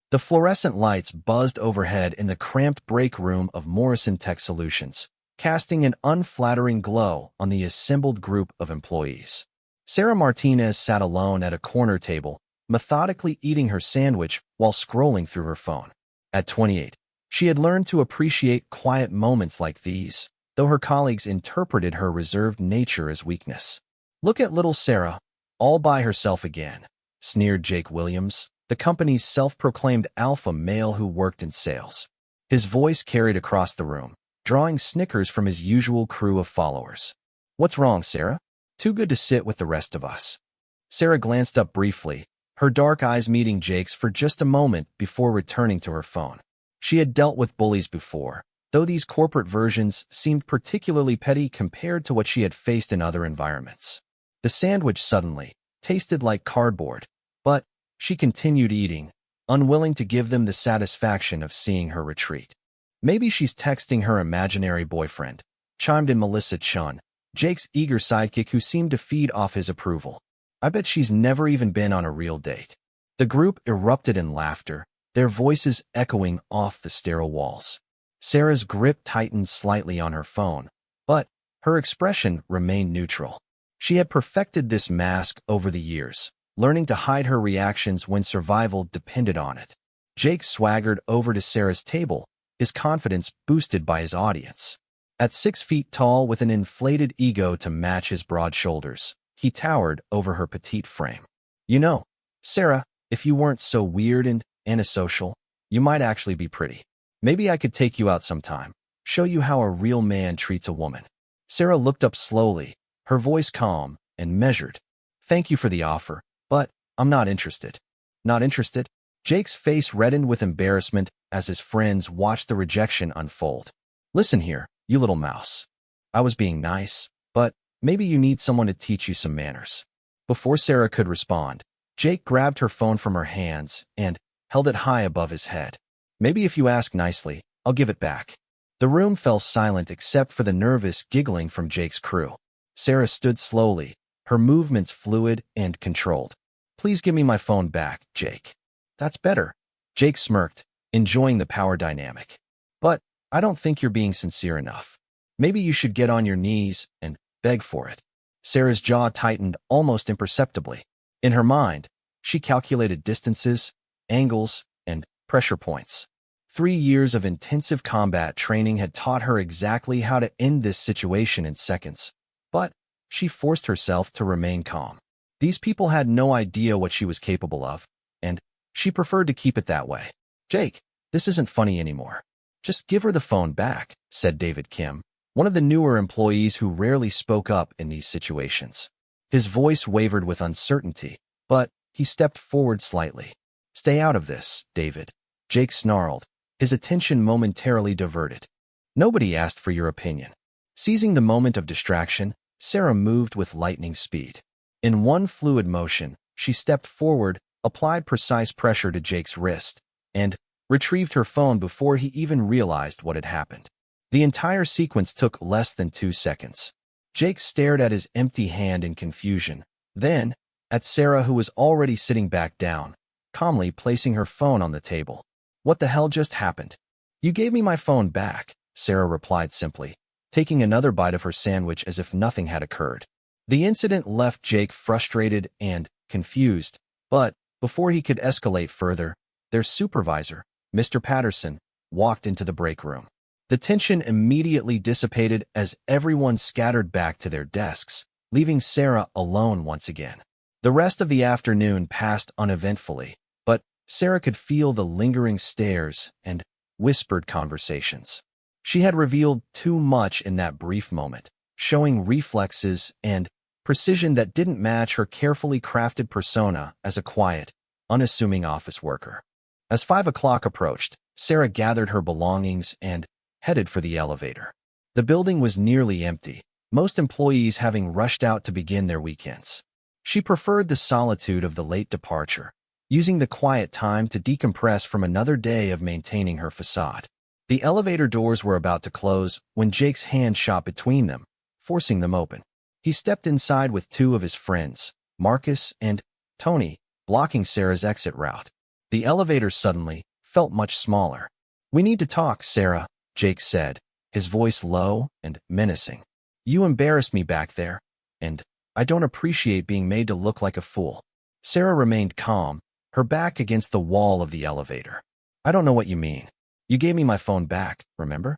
The fluorescent lights buzzed overhead in the cramped break room of Morrison Tech Solutions, casting an unflattering glow on the assembled group of employees. Sarah Martinez sat alone at a corner table, methodically eating her sandwich while scrolling through her phone. At 28, she had learned to appreciate quiet moments like these, though her colleagues interpreted her reserved nature as weakness. "Look at little Sarah, all by herself again," sneered Jake Williams, the company's self-proclaimed alpha male who worked in sales. His voice carried across the room, drawing snickers from his usual crew of followers. "What's wrong, Sarah? Too good to sit with the rest of us." Sarah glanced up briefly, her dark eyes meeting Jake's for just a moment before returning to her phone. She had dealt with bullies before, though these corporate versions seemed particularly petty compared to what she had faced in other environments. The sandwich suddenly tasted like cardboard, but she continued eating, unwilling to give them the satisfaction of seeing her retreat. "Maybe she's texting her imaginary boyfriend," chimed in Melissa Chun, Jake's eager sidekick who seemed to feed off his approval. "I bet she's never even been on a real date." The group erupted in laughter, their voices echoing off the sterile walls. Sarah's grip tightened slightly on her phone, but her expression remained neutral. She had perfected this mask over the years, learning to hide her reactions when survival depended on it. Jake swaggered over to Sarah's table, his confidence boosted by his audience. At 6 feet tall with an inflated ego to match his broad shoulders, he towered over her petite frame. "You know, Sarah, if you weren't so weird and antisocial, you might actually be pretty. Maybe I could take you out sometime, show you how a real man treats a woman." Sarah looked up slowly, her voice calm and measured. "Thank you for the offer, but I'm not interested." "Not interested?" Jake's face reddened with embarrassment as his friends watched the rejection unfold. "Listen here, you little mouse. I was being nice, but maybe you need someone to teach you some manners." Before Sarah could respond, Jake grabbed her phone from her hands and held it high above his head. "Maybe if you ask nicely, I'll give it back." The room fell silent except for the nervous giggling from Jake's crew. Sarah stood slowly, her movements fluid and controlled. "Please give me my phone back, Jake." "That's better." Jake smirked, enjoying the power dynamic. "But I don't think you're being sincere enough. Maybe you should get on your knees and beg for it." Sarah's jaw tightened almost imperceptibly. In her mind, she calculated distances, angles, and pressure points. 3 years of intensive combat training had taught her exactly how to end this situation in seconds, but she forced herself to remain calm. These people had no idea what she was capable of, and she preferred to keep it that way. "Jake, this isn't funny anymore. Just give her the phone back," said David Kim, one of the newer employees who rarely spoke up in these situations. His voice wavered with uncertainty, but he stepped forward slightly. "Stay out of this, David," Jake snarled, his attention momentarily diverted. "Nobody asked for your opinion." Seizing the moment of distraction, Sarah moved with lightning speed. In one fluid motion, she stepped forward, applied precise pressure to Jake's wrist, and retrieved her phone before he even realized what had happened. The entire sequence took less than 2 seconds. Jake stared at his empty hand in confusion, then at Sarah, who was already sitting back down, calmly placing her phone on the table. "What the hell just happened?" "You gave me my phone back," Sarah replied simply, taking another bite of her sandwich as if nothing had occurred. The incident left Jake frustrated and confused, but before he could escalate further, their supervisor, Mr. Patterson, walked into the break room. The tension immediately dissipated as everyone scattered back to their desks, leaving Sarah alone once again. The rest of the afternoon passed uneventfully, but Sarah could feel the lingering stares and whispered conversations. She had revealed too much in that brief moment, showing reflexes and precision that didn't match her carefully crafted persona as a quiet, unassuming office worker. As 5 o'clock approached, Sarah gathered her belongings and headed for the elevator. The building was nearly empty, most employees having rushed out to begin their weekends. She preferred the solitude of the late departure, using the quiet time to decompress from another day of maintaining her facade. The elevator doors were about to close when Jake's hand shot between them, forcing them open. He stepped inside with 2 of his friends, Marcus and Tony, blocking Sarah's exit route. The elevator suddenly felt much smaller. "We need to talk, Sarah," Jake said, his voice low and menacing. "You embarrassed me back there, and I don't appreciate being made to look like a fool." Sarah remained calm, her back against the wall of the elevator. "I don't know what you mean. You gave me my phone back, remember?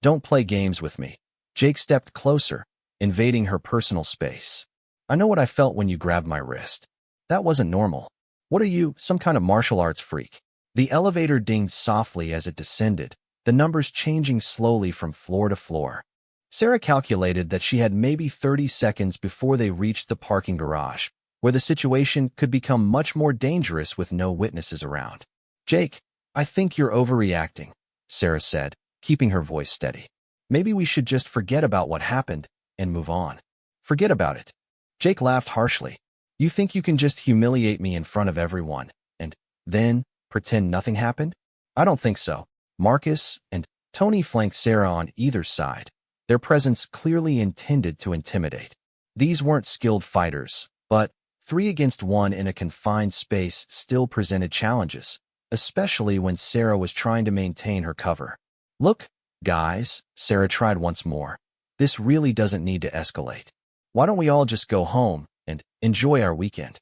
Don't play games with me." Jake stepped closer, invading her personal space. "I know what I felt when you grabbed my wrist. That wasn't normal. What are you, some kind of martial arts freak?" The elevator dinged softly as it descended, the numbers changing slowly from floor to floor. Sarah calculated that she had maybe 30 seconds before they reached the parking garage, where the situation could become much more dangerous with no witnesses around. "Jake, I think you're overreacting," Sarah said, keeping her voice steady. "Maybe we should just forget about what happened and move on." "Forget about it." Jake laughed harshly. "You think you can just humiliate me in front of everyone and then pretend nothing happened? I don't think so." Marcus and Tony flanked Sarah on either side, their presence clearly intended to intimidate. These weren't skilled fighters, but 3 against 1 in a confined space still presented challenges, especially when Sarah was trying to maintain her cover. "Look, guys," Sarah tried once more. "This really doesn't need to escalate. Why don't we all just go home and enjoy our weekend?"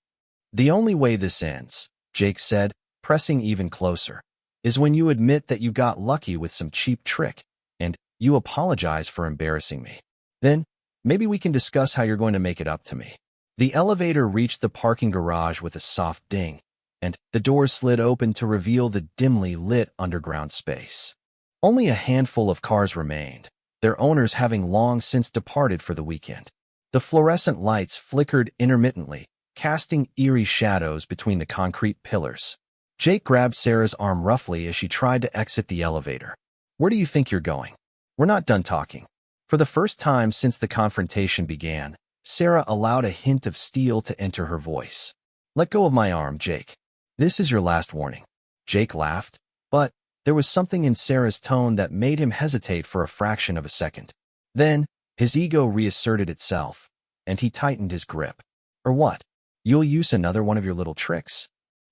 "The only way this ends," Jake said, pressing even closer, "is when you admit that you got lucky with some cheap trick, and you apologize for embarrassing me. Then, maybe we can discuss how you're going to make it up to me." The elevator reached the parking garage with a soft ding, and the doors slid open to reveal the dimly lit underground space. Only a handful of cars remained, their owners having long since departed for the weekend. The fluorescent lights flickered intermittently, casting eerie shadows between the concrete pillars. Jake grabbed Sarah's arm roughly as she tried to exit the elevator. "Where do you think you're going? We're not done talking." For the first time since the confrontation began, Sarah allowed a hint of steel to enter her voice. "Let go of my arm, Jake. This is your last warning." Jake laughed, but there was something in Sarah's tone that made him hesitate for a fraction of a second. Then, his ego reasserted itself, and he tightened his grip. "Or what? You'll use another one of your little tricks?"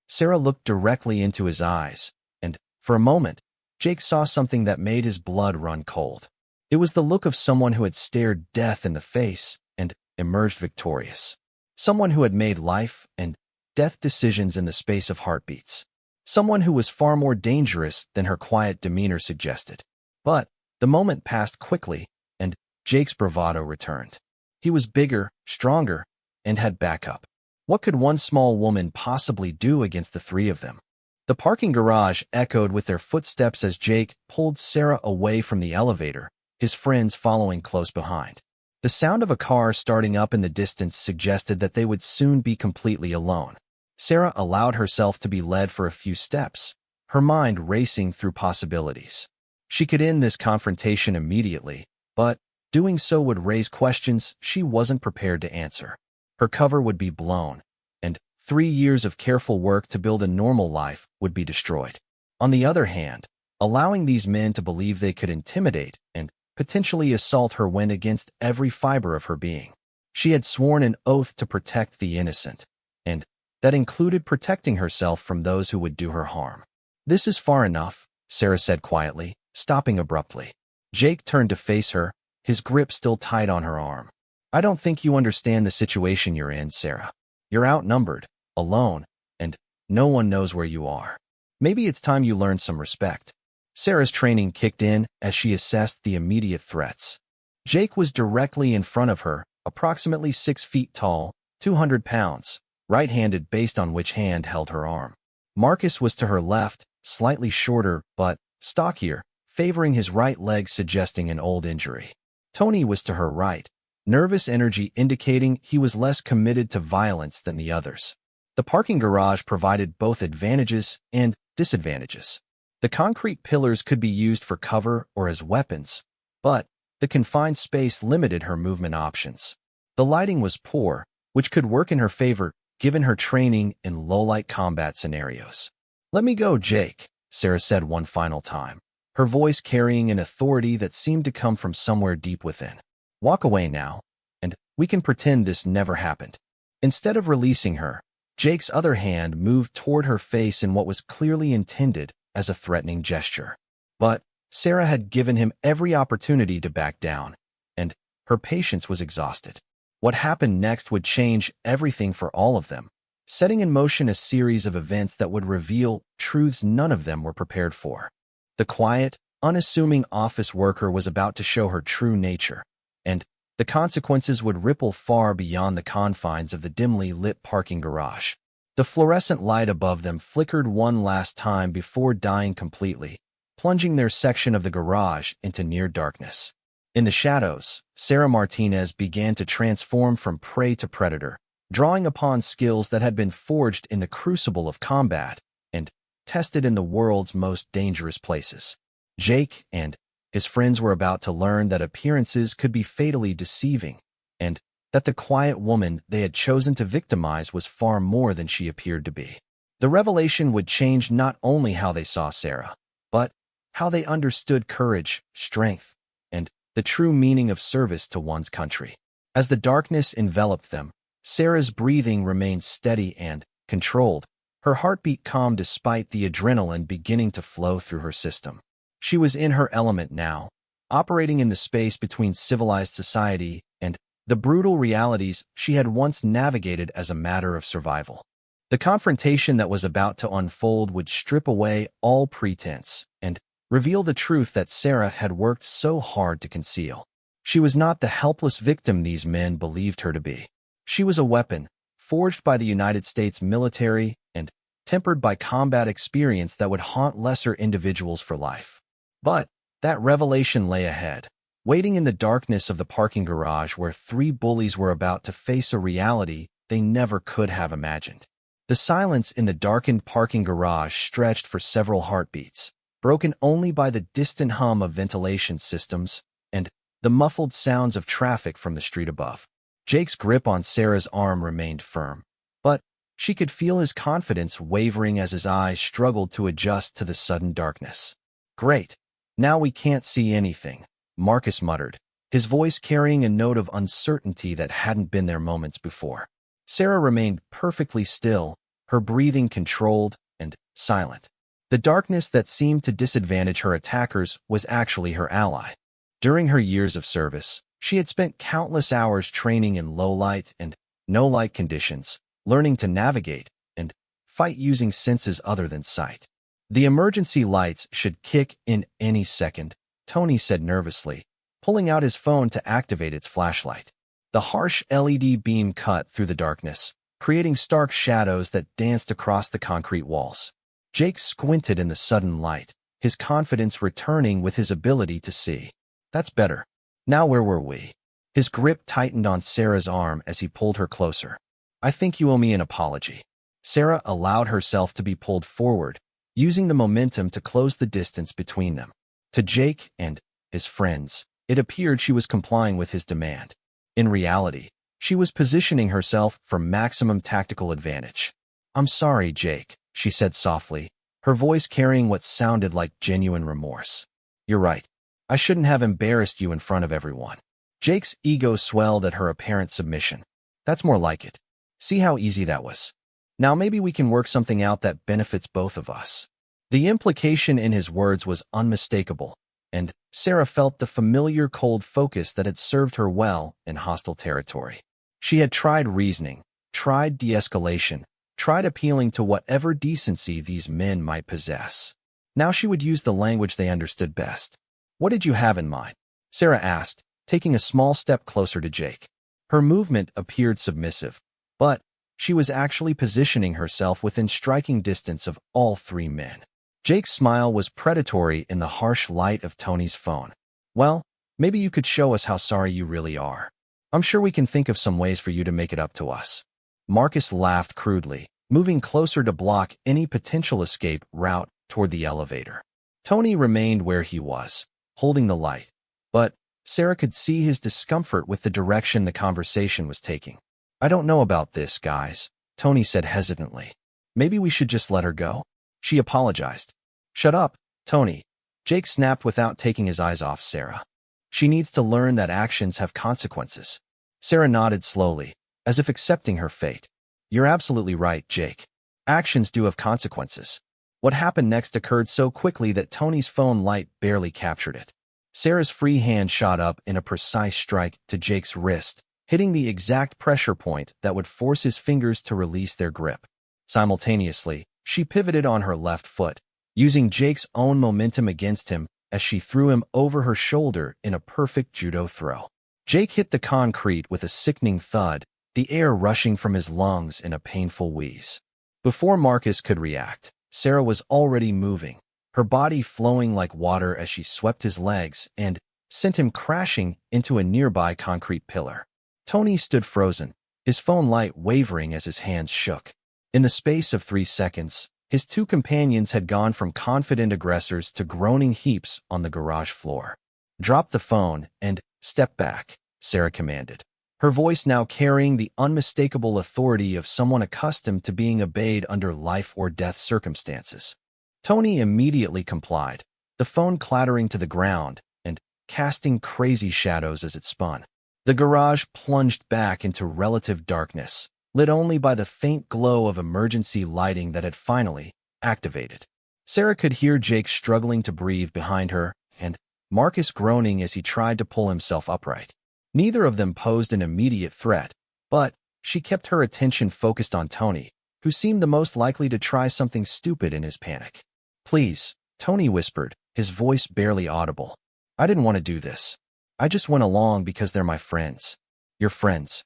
Sarah looked directly into his eyes, and, for a moment, Jake saw something that made his blood run cold. It was the look of someone who had stared death in the face and emerged victorious. Someone who had made life and death decisions in the space of heartbeats. Someone who was far more dangerous than her quiet demeanor suggested. But the moment passed quickly, and Jake's bravado returned. He was bigger, stronger, and had backup. What could one small woman possibly do against the 3 of them? The parking garage echoed with their footsteps as Jake pulled Sarah away from the elevator, his friends following close behind. The sound of a car starting up in the distance suggested that they would soon be completely alone. Sarah allowed herself to be led for a few steps, her mind racing through possibilities. She could end this confrontation immediately, but doing so would raise questions she wasn't prepared to answer. Her cover would be blown, and 3 years of careful work to build a normal life would be destroyed. On the other hand, allowing these men to believe they could intimidate and potentially assault her went against every fiber of her being. She had sworn an oath to protect the innocent, and that included protecting herself from those who would do her harm. "This is far enough," Sarah said quietly, stopping abruptly. Jake turned to face her, his grip still tight on her arm. "I don't think you understand the situation you're in, Sarah. You're outnumbered, alone, and no one knows where you are. Maybe it's time you learned some respect." Sarah's training kicked in as she assessed the immediate threats. Jake was directly in front of her, approximately 6 feet tall, 200 pounds, right-handed based on which hand held her arm. Marcus was to her left, slightly shorter but stockier, favoring his right leg suggesting an old injury. Tony was to her right, nervous energy indicating he was less committed to violence than the others. The parking garage provided both advantages and disadvantages. The concrete pillars could be used for cover or as weapons, but the confined space limited her movement options. The lighting was poor, which could work in her favor given her training in low-light combat scenarios. "Let me go, Jake," Sarah said one final time, her voice carrying an authority that seemed to come from somewhere deep within. "Walk away now, and we can pretend this never happened." Instead of releasing her, Jake's other hand moved toward her face in what was clearly intended as a threatening gesture. But Sarah had given him every opportunity to back down, and her patience was exhausted. What happened next would change everything for all of them, setting in motion a series of events that would reveal truths none of them were prepared for. The quiet, unassuming office worker was about to show her true nature, and the consequences would ripple far beyond the confines of the dimly lit parking garage. The fluorescent light above them flickered one last time before dying completely, plunging their section of the garage into near darkness. In the shadows, Sarah Martinez began to transform from prey to predator, drawing upon skills that had been forged in the crucible of combat and tested in the world's most dangerous places. Jake and his friends were about to learn that appearances could be fatally deceiving, and that the quiet woman they had chosen to victimize was far more than she appeared to be. The revelation would change not only how they saw Sarah, but how they understood courage, strength, and the true meaning of service to one's country. As the darkness enveloped them, Sarah's breathing remained steady and controlled, her heartbeat calm despite the adrenaline beginning to flow through her system. She was in her element now, operating in the space between civilized society and the brutal realities she had once navigated as a matter of survival. The confrontation that was about to unfold would strip away all pretense and reveal the truth that Sarah had worked so hard to conceal. She was not the helpless victim these men believed her to be. She was a weapon, forged by the United States military and tempered by combat experience that would haunt lesser individuals for life. But that revelation lay ahead, waiting in the darkness of the parking garage where three bullies were about to face a reality they never could have imagined. The silence in the darkened parking garage stretched for several heartbeats, broken only by the distant hum of ventilation systems and the muffled sounds of traffic from the street above. Jake's grip on Sarah's arm remained firm, but she could feel his confidence wavering as his eyes struggled to adjust to the sudden darkness. "Great. Now we can't see anything," Marcus muttered, his voice carrying a note of uncertainty that hadn't been there moments before. Sarah remained perfectly still, her breathing controlled and silent. The darkness that seemed to disadvantage her attackers was actually her ally. During her years of service, she had spent countless hours training in low-light and no-light conditions, learning to navigate and fight using senses other than sight. "The emergency lights should kick in any second," Tony said nervously, pulling out his phone to activate its flashlight. The harsh LED beam cut through the darkness, creating stark shadows that danced across the concrete walls. Jake squinted in the sudden light, his confidence returning with his ability to see. "That's better. Now where were we?" His grip tightened on Sarah's arm as he pulled her closer. "I think you owe me an apology." Sarah allowed herself to be pulled forward, using the momentum to close the distance between them. To Jake and his friends, it appeared she was complying with his demand. In reality, she was positioning herself for maximum tactical advantage. "I'm sorry, Jake," she said softly, her voice carrying what sounded like genuine remorse. "You're right. I shouldn't have embarrassed you in front of everyone." Jake's ego swelled at her apparent submission. "That's more like it. See how easy that was? Now maybe we can work something out that benefits both of us." The implication in his words was unmistakable, and Sarah felt the familiar cold focus that had served her well in hostile territory. She had tried reasoning, tried de-escalation, tried appealing to whatever decency these men might possess. Now she would use the language they understood best. "What did you have in mind?" Sarah asked, taking a small step closer to Jake. Her movement appeared submissive, but she was actually positioning herself within striking distance of all three men. Jake's smile was predatory in the harsh light of Tony's phone. "Well, maybe you could show us how sorry you really are. I'm sure we can think of some ways for you to make it up to us." Marcus laughed crudely, moving closer to block any potential escape route toward the elevator. Tony remained where he was, holding the light, but Sarah could see his discomfort with the direction the conversation was taking. "I don't know about this, guys," Tony said hesitantly. "Maybe we should just let her go?" She apologized. "Shut up, Tony," Jake snapped without taking his eyes off Sarah. "She needs to learn that actions have consequences." Sarah nodded slowly, as if accepting her fate. You're absolutely right, Jake. Actions do have consequences. What happened next occurred so quickly that Tony's phone light barely captured it. Sarah's free hand shot up in a precise strike to Jake's wrist, hitting the exact pressure point that would force his fingers to release their grip. Simultaneously, she pivoted on her left foot, using Jake's own momentum against him as she threw him over her shoulder in a perfect judo throw. Jake hit the concrete with a sickening thud, the air rushing from his lungs in a painful wheeze. Before Marcus could react, Sarah was already moving, her body flowing like water as she swept his legs and sent him crashing into a nearby concrete pillar. Tony stood frozen, his phone light wavering as his hands shook. In the space of 3 seconds, his two companions had gone from confident aggressors to groaning heaps on the garage floor. "Drop the phone and step back," Sarah commanded, her voice now carrying the unmistakable authority of someone accustomed to being obeyed under life-or-death circumstances. Tony immediately complied, the phone clattering to the ground and casting crazy shadows as it spun. The garage plunged back into relative darkness, lit only by the faint glow of emergency lighting that had finally activated. Sarah could hear Jake struggling to breathe behind her and Marcus groaning as he tried to pull himself upright. Neither of them posed an immediate threat, but she kept her attention focused on Tony, who seemed the most likely to try something stupid in his panic. "Please," Tony whispered, his voice barely audible. "I didn't want to do this. I just went along because they're my friends." "Your friends?"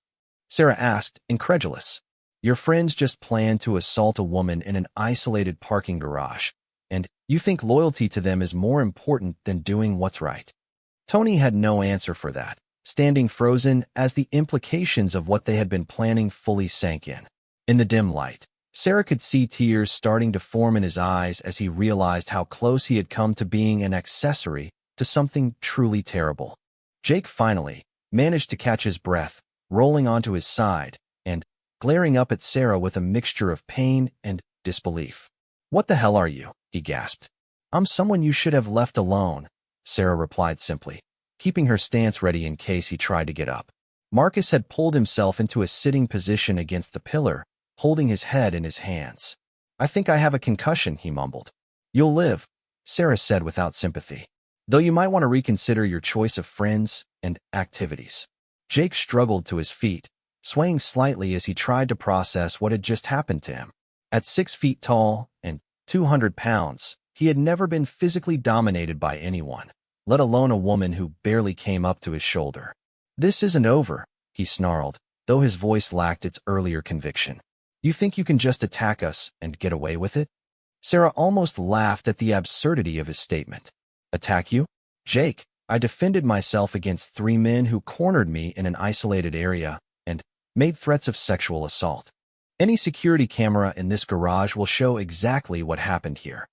Sarah asked, incredulous. "Your friends just planned to assault a woman in an isolated parking garage, and you think loyalty to them is more important than doing what's right?" Tony had no answer for that, standing frozen as the implications of what they had been planning fully sank in. In the dim light, Sarah could see tears starting to form in his eyes as he realized how close he had come to being an accessory to something truly terrible. Jake finally managed to catch his breath, rolling onto his side and glaring up at Sarah with a mixture of pain and disbelief. "What the hell are you?" he gasped. "I'm someone you should have left alone," Sarah replied simply, keeping her stance ready in case he tried to get up. Marcus had pulled himself into a sitting position against the pillar, holding his head in his hands. "I think I have a concussion," he mumbled. "You'll live," Sarah said without sympathy, "though you might want to reconsider your choice of friends and activities." Jake struggled to his feet, swaying slightly as he tried to process what had just happened to him. At 6 feet tall and 200 pounds, he had never been physically dominated by anyone, let alone a woman who barely came up to his shoulder. "This isn't over," he snarled, though his voice lacked its earlier conviction. "You think you can just attack us and get away with it?" Sarah almost laughed at the absurdity of his statement. "Attack you? Jake, I defended myself against 3 men who cornered me in an isolated area and made threats of sexual assault. Any security camera in this garage will show exactly what happened here."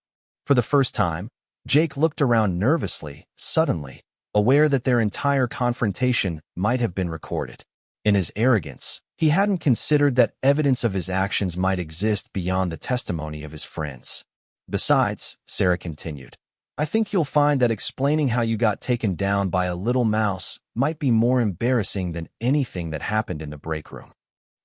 For the first time, Jake looked around nervously, suddenly, aware that their entire confrontation might have been recorded. In his arrogance, he hadn't considered that evidence of his actions might exist beyond the testimony of his friends. "Besides," Sarah continued, "I think you'll find that explaining how you got taken down by a little mouse might be more embarrassing than anything that happened in the break room."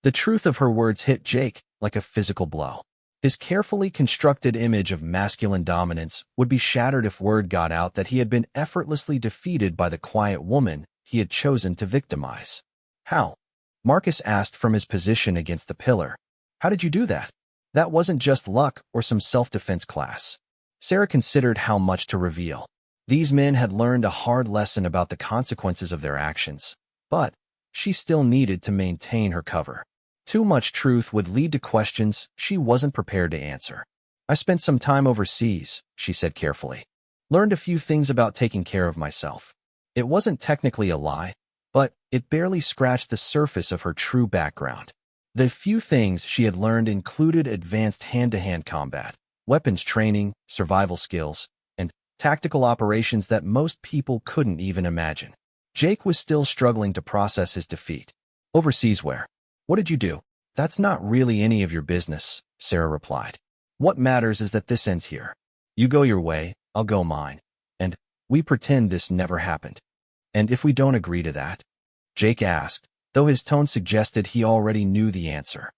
The truth of her words hit Jake like a physical blow. His carefully constructed image of masculine dominance would be shattered if word got out that he had been effortlessly defeated by the quiet woman he had chosen to victimize. "How?" Marcus asked from his position against the pillar. "How did you do that? That wasn't just luck or some self-defense class." Sarah considered how much to reveal. These men had learned a hard lesson about the consequences of their actions, but she still needed to maintain her cover. Too much truth would lead to questions she wasn't prepared to answer. "I spent some time overseas," she said carefully. "Learned a few things about taking care of myself." It wasn't technically a lie, but it barely scratched the surface of her true background. The few things she had learned included advanced hand-to-hand combat, weapons training, survival skills, and tactical operations that most people couldn't even imagine. Jake was still struggling to process his defeat. "Overseas where? What did you do?" "That's not really any of your business," Sarah replied. "What matters is that this ends here. You go your way, I'll go mine, and we pretend this never happened." "And if we don't agree to that?" Jake asked, though his tone suggested he already knew the answer.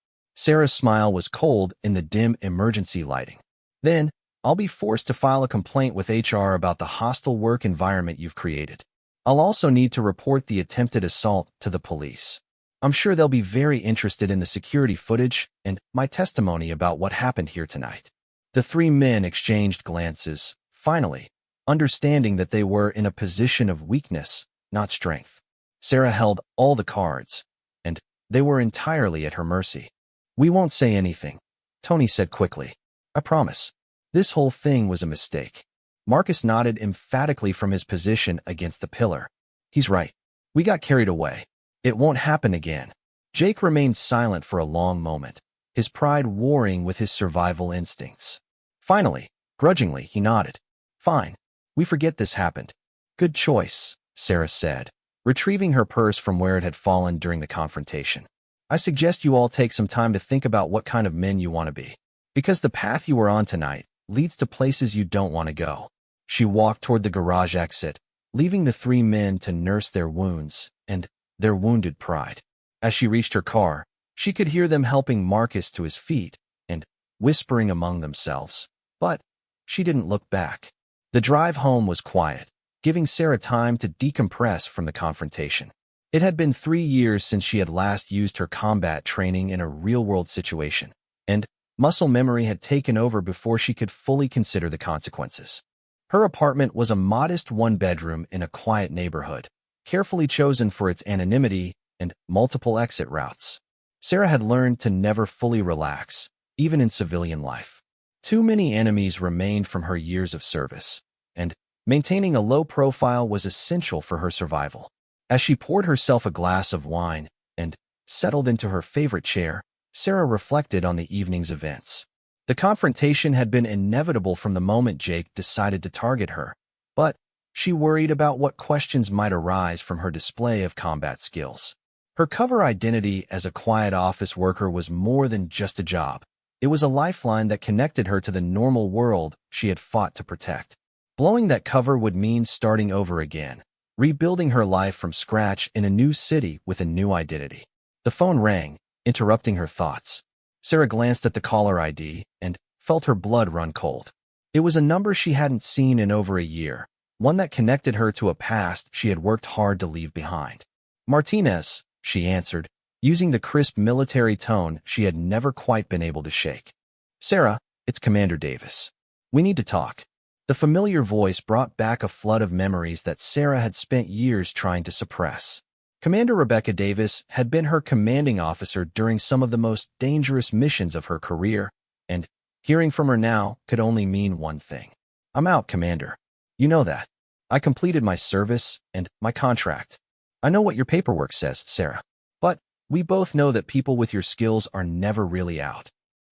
Sarah's smile was cold in the dim emergency lighting. Then, I'll be forced to file a complaint with HR about the hostile work environment you've created. I'll also need to report the attempted assault to the police. I'm sure they'll be very interested in the security footage and my testimony about what happened here tonight. The three men exchanged glances, finally, understanding that they were in a position of weakness, not strength. Sarah held all the cards, and they were entirely at her mercy. We won't say anything, Tony said quickly. I promise. This whole thing was a mistake. Marcus nodded emphatically from his position against the pillar. He's right. We got carried away. It won't happen again. Jake remained silent for a long moment, his pride warring with his survival instincts. Finally, grudgingly, he nodded. Fine. We forget this happened. Good choice, Sarah said, retrieving her purse from where it had fallen during the confrontation. I suggest you all take some time to think about what kind of men you want to be. Because the path you were on tonight leads to places you don't want to go. She walked toward the garage exit, leaving the three men to nurse their wounds and their wounded pride. As she reached her car, she could hear them helping Marcus to his feet and whispering among themselves. But she didn't look back. The drive home was quiet, giving Sarah time to decompress from the confrontation. It had been 3 years since she had last used her combat training in a real-world situation, and muscle memory had taken over before she could fully consider the consequences. Her apartment was a modest one-bedroom in a quiet neighborhood, carefully chosen for its anonymity and multiple exit routes. Sarah had learned to never fully relax, even in civilian life. Too many enemies remained from her years of service, and maintaining a low profile was essential for her survival. As she poured herself a glass of wine and settled into her favorite chair, Sarah reflected on the evening's events. The confrontation had been inevitable from the moment Jake decided to target her, but she worried about what questions might arise from her display of combat skills. Her cover identity as a quiet office worker was more than just a job. It was a lifeline that connected her to the normal world she had fought to protect. Blowing that cover would mean starting over again, rebuilding her life from scratch in a new city with a new identity. The phone rang, interrupting her thoughts. Sarah glanced at the caller ID and felt her blood run cold. It was a number she hadn't seen in over a year, one that connected her to a past she had worked hard to leave behind. Martinez, she answered, using the crisp military tone she had never quite been able to shake. Sarah, it's Commander Davis. We need to talk. The familiar voice brought back a flood of memories that Sarah had spent years trying to suppress. Commander Rebecca Davis had been her commanding officer during some of the most dangerous missions of her career, and hearing from her now could only mean one thing. I'm out, Commander. You know that. I completed my service and my contract. I know what your paperwork says, Sarah. But we both know that people with your skills are never really out.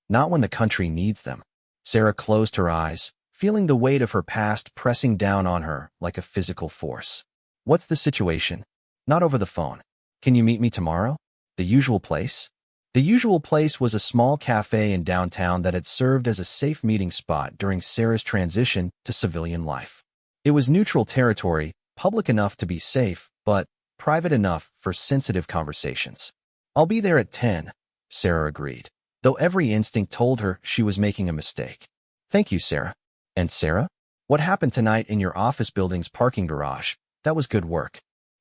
Not when the country needs them. Sarah closed her eyes, feeling the weight of her past pressing down on her like a physical force. What's the situation? Not over the phone. Can you meet me tomorrow? The usual place? The usual place was a small cafe in downtown that had served as a safe meeting spot during Sarah's transition to civilian life. It was neutral territory, public enough to be safe, but private enough for sensitive conversations. I'll be there at 10, Sarah agreed, though every instinct told her she was making a mistake. Thank you, Sarah. And Sarah? What happened tonight in your office building's parking garage? That was good work.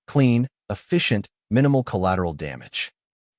Clean, efficient, minimal collateral damage.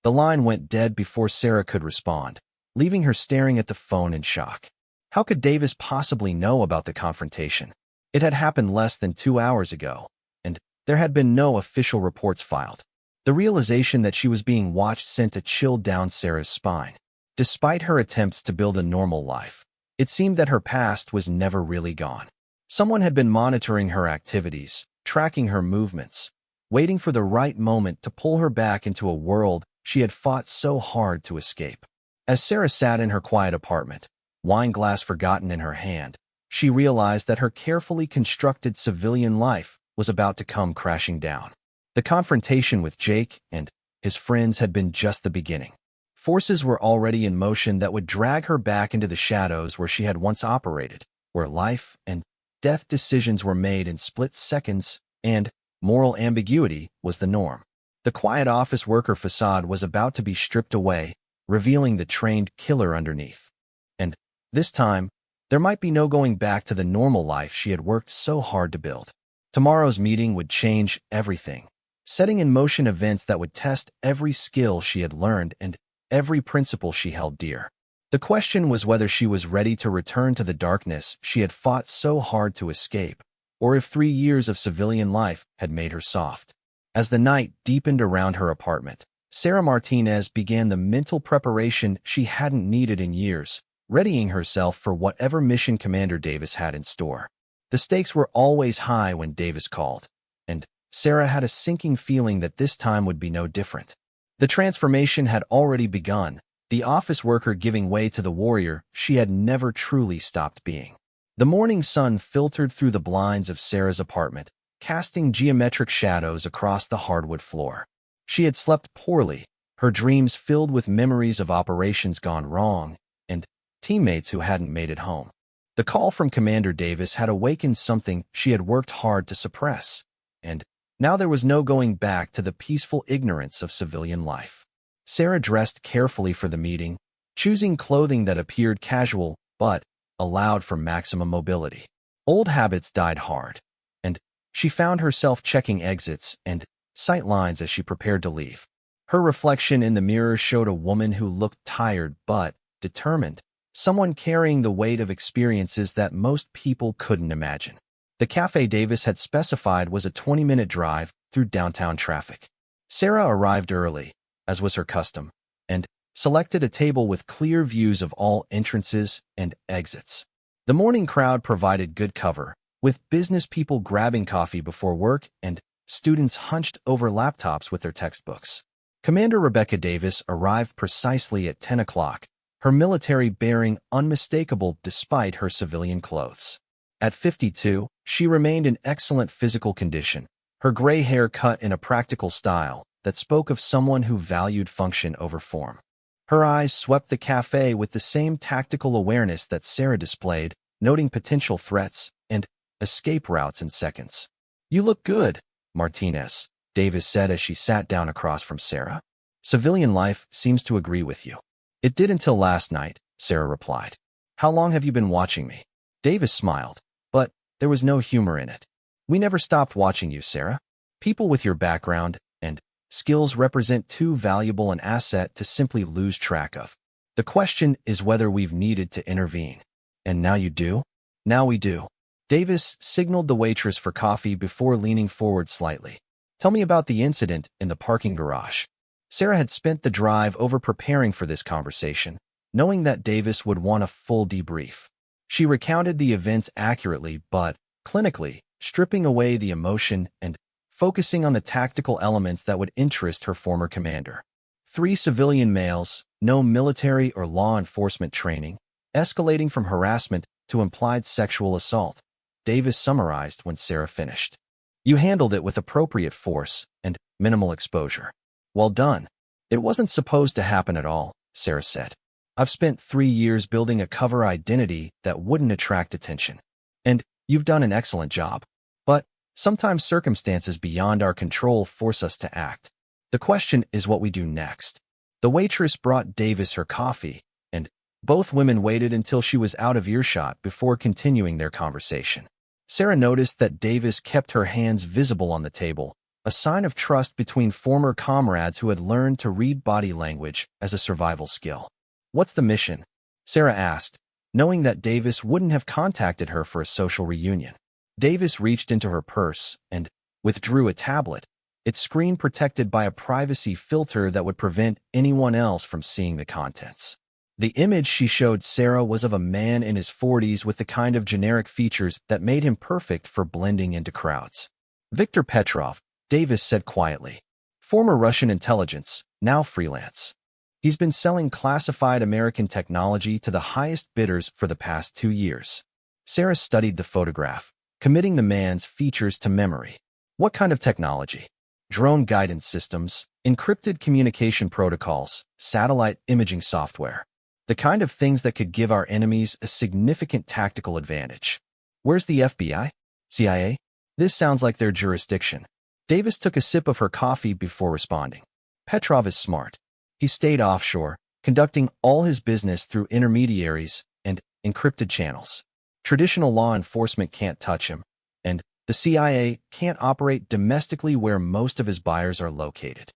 The line went dead before Sarah could respond, leaving her staring at the phone in shock. How could Davis possibly know about the confrontation? It had happened less than 2 hours ago, and there had been no official reports filed. The realization that she was being watched sent a chill down Sarah's spine. Despite her attempts to build a normal life, it seemed that her past was never really gone. Someone had been monitoring her activities, tracking her movements, waiting for the right moment to pull her back into a world she had fought so hard to escape. As Sarah sat in her quiet apartment, wine glass forgotten in her hand, she realized that her carefully constructed civilian life was about to come crashing down. The confrontation with Jake and his friends had been just the beginning. Forces were already in motion that would drag her back into the shadows where she had once operated, where life and death decisions were made in split seconds, and moral ambiguity was the norm. The quiet office worker facade was about to be stripped away, revealing the trained killer underneath. And this time, there might be no going back to the normal life she had worked so hard to build. Tomorrow's meeting would change everything, setting in motion events that would test every skill she had learned and every principle she held dear. The question was whether she was ready to return to the darkness she had fought so hard to escape, or if 3 years of civilian life had made her soft. As the night deepened around her apartment, Sarah Martinez began the mental preparation she hadn't needed in years, readying herself for whatever mission Commander Davis had in store. The stakes were always high when Davis called, and Sarah had a sinking feeling that this time would be no different. The transformation had already begun, the office worker giving way to the warrior she had never truly stopped being. The morning sun filtered through the blinds of Sarah's apartment, casting geometric shadows across the hardwood floor. She had slept poorly, her dreams filled with memories of operations gone wrong and teammates who hadn't made it home. The call from Commander Davis had awakened something she had worked hard to suppress, and now there was no going back to the peaceful ignorance of civilian life. Sarah dressed carefully for the meeting, choosing clothing that appeared casual but allowed for maximum mobility. Old habits died hard, and she found herself checking exits and sight lines as she prepared to leave. Her reflection in the mirror showed a woman who looked tired but determined, someone carrying the weight of experiences that most people couldn't imagine. The cafe Davis had specified was a 20-minute drive through downtown traffic. Sarah arrived early, as was her custom, and selected a table with clear views of all entrances and exits. The morning crowd provided good cover, with business people grabbing coffee before work and students hunched over laptops with their textbooks. Commander Rebecca Davis arrived precisely at 10 o'clock, her military bearing unmistakable despite her civilian clothes. At 52, she remained in excellent physical condition, her gray hair cut in a practical style that spoke of someone who valued function over form. Her eyes swept the cafe with the same tactical awareness that Sarah displayed, noting potential threats and escape routes in seconds. "You look good, Martinez," Davis said as she sat down across from Sarah. "Civilian life seems to agree with you." "It did until last night," Sarah replied. "How long have you been watching me?" Davis smiled, but there was no humor in it. "We never stopped watching you, Sarah. People with your background and skills represent too valuable an asset to simply lose track of. The question is whether we've needed to intervene. And now you do?" "Now we do." Davis signaled the waitress for coffee before leaning forward slightly. "Tell me about the incident in the parking garage." Sarah had spent the drive over preparing for this conversation, knowing that Davis would want a full debrief. She recounted the events accurately but clinically, stripping away the emotion and focusing on the tactical elements that would interest her former commander. 3 civilian males, no military or law enforcement training, escalating from harassment to implied sexual assault, Davis summarized when Sarah finished. "You handled it with appropriate force and minimal exposure. Well done." "It wasn't supposed to happen at all," Sarah said. "I've spent 3 years building a cover identity that wouldn't attract attention. And you've done an excellent job. But sometimes circumstances beyond our control force us to act. The question is what we do next." The waitress brought Davis her coffee, and both women waited until she was out of earshot before continuing their conversation. Sarah noticed that Davis kept her hands visible on the table, a sign of trust between former comrades who had learned to read body language as a survival skill. "What's the mission?" Sarah asked, knowing that Davis wouldn't have contacted her for a social reunion. Davis reached into her purse and withdrew a tablet, its screen protected by a privacy filter that would prevent anyone else from seeing the contents. The image she showed Sarah was of a man in his 40s with the kind of generic features that made him perfect for blending into crowds. "Viktor Petrov," Davis said quietly. "Former Russian intelligence, now freelance. He's been selling classified American technology to the highest bidders for the past 2 years." Sarah studied the photograph, committing the man's features to memory. "What kind of technology?" "Drone guidance systems, encrypted communication protocols, satellite imaging software. The kind of things that could give our enemies a significant tactical advantage." "Where's the FBI? CIA? This sounds like their jurisdiction." Davis took a sip of her coffee before responding. "Petrov is smart. He stayed offshore, conducting all his business through intermediaries and encrypted channels. Traditional law enforcement can't touch him, and the CIA can't operate domestically where most of his buyers are located.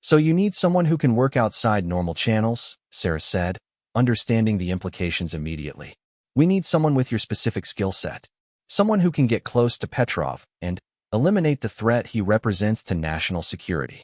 So you need someone who can work outside normal channels, Sarah said, understanding the implications immediately. We need someone with your specific skill set. Someone who can get close to Petrov and eliminate the threat he represents to national security.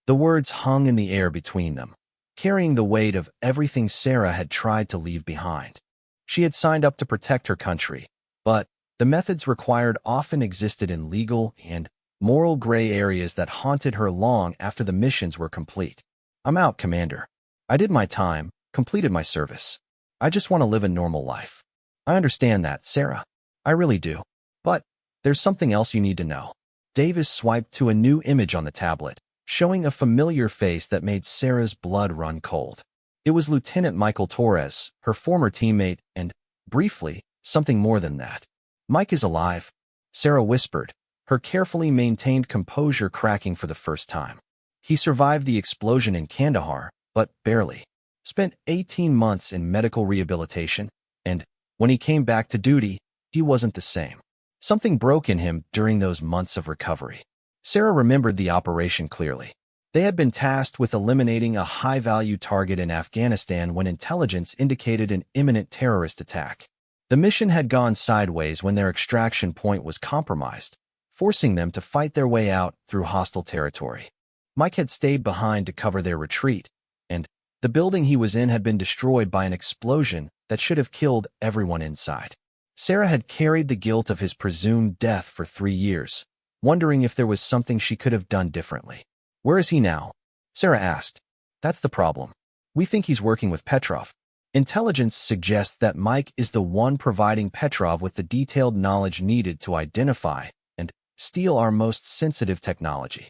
The words hung in the air between them, carrying the weight of everything Sarah had tried to leave behind. She had signed up to protect her country, but the methods required often existed in legal and moral gray areas that haunted her long after the missions were complete. I'm out, Commander. I did my time, completed my service. I just want to live a normal life. I understand that, Sarah. I really do. But there's something else you need to know. Davis swiped to a new image on the tablet, showing a familiar face that made Sarah's blood run cold. It was Lieutenant Michael Torres, her former teammate, and, briefly, something more than that. Mike is alive, Sarah whispered, her carefully maintained composure cracking for the first time. He survived the explosion in Kandahar, but barely. Spent 18 months in medical rehabilitation, and when he came back to duty, he wasn't the same. Something broke in him during those months of recovery. Sarah remembered the operation clearly. They had been tasked with eliminating a high-value target in Afghanistan when intelligence indicated an imminent terrorist attack. The mission had gone sideways when their extraction point was compromised, forcing them to fight their way out through hostile territory. Mike had stayed behind to cover their retreat, and the building he was in had been destroyed by an explosion that should have killed everyone inside. Sarah had carried the guilt of his presumed death for 3 years, wondering if there was something she could have done differently. Where is he now? Sarah asked. That's the problem. We think he's working with Petrov. Intelligence suggests that Mike is the one providing Petrov with the detailed knowledge needed to identify and steal our most sensitive technology.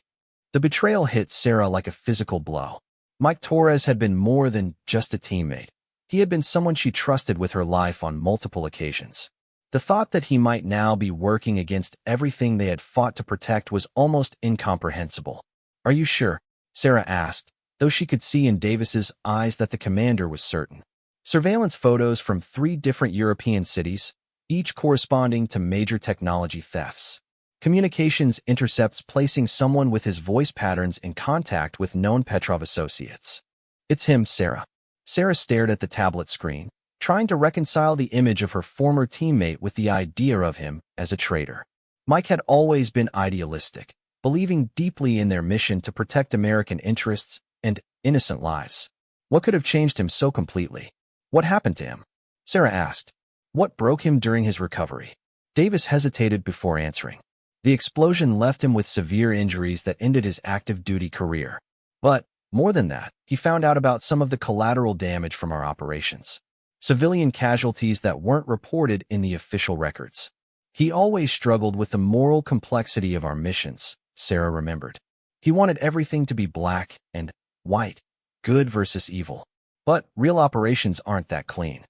The betrayal hit Sarah like a physical blow. Mike Torres had been more than just a teammate. He had been someone she trusted with her life on multiple occasions. The thought that he might now be working against everything they had fought to protect was almost incomprehensible. Are you sure? Sarah asked, though she could see in Davis's eyes that the commander was certain. Surveillance photos from 3 different European cities, each corresponding to major technology thefts. Communications intercepts placing someone with his voice patterns in contact with known Petrov associates. It's him, Sarah. Sarah stared at the tablet screen, trying to reconcile the image of her former teammate with the idea of him as a traitor. Mike had always been idealistic, believing deeply in their mission to protect American interests and innocent lives. What could have changed him so completely? What happened to him? Sarah asked. What broke him during his recovery? Davis hesitated before answering. The explosion left him with severe injuries that ended his active duty career. But, more than that, he found out about some of the collateral damage from our operations. Civilian casualties that weren't reported in the official records. He always struggled with the moral complexity of our missions, Sarah remembered. He wanted everything to be black and white, good versus evil. But real operations aren't that clean.